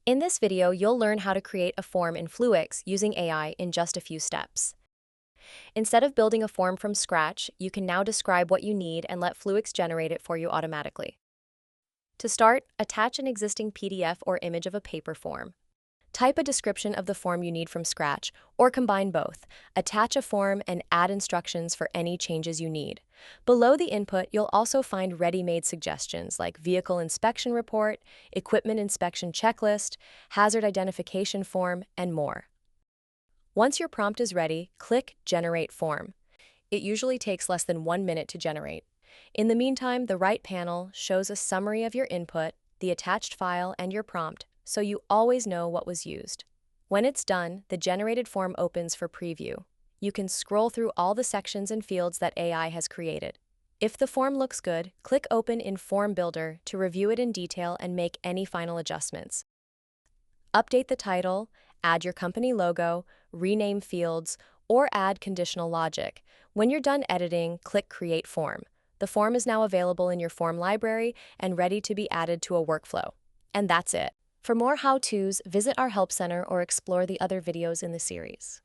In this video, you'll learn how to create a form in Fluix using AI in just a few steps. Instead of building a form from scratch, you can now describe what you need and let Fluix generate it for you automatically. To start, attach an existing PDF or image of a paper form. Type a description of the form you need from scratch, or combine both. Attach a form and add instructions for any changes you need. Below the input, you'll also find ready-made suggestions like vehicle inspection report, equipment inspection checklist, hazard identification form, and more. Once your prompt is ready, click Generate Form. It usually takes less than 1 minute to generate. In the meantime, the right panel shows a summary of your input, the attached file, and your prompt, so you always know what was used. When it's done, the generated form opens for preview. You can scroll through all the sections and fields that AI has created. If the form looks good, click Open in Form Builder to review it in detail and make any final adjustments. Update the title, add your company logo, rename fields, or add conditional logic. When you're done editing, click Create Form. The form is now available in your form library and ready to be added to a workflow. And that's it. For more how-tos, visit our Help Center or explore the other videos in the series.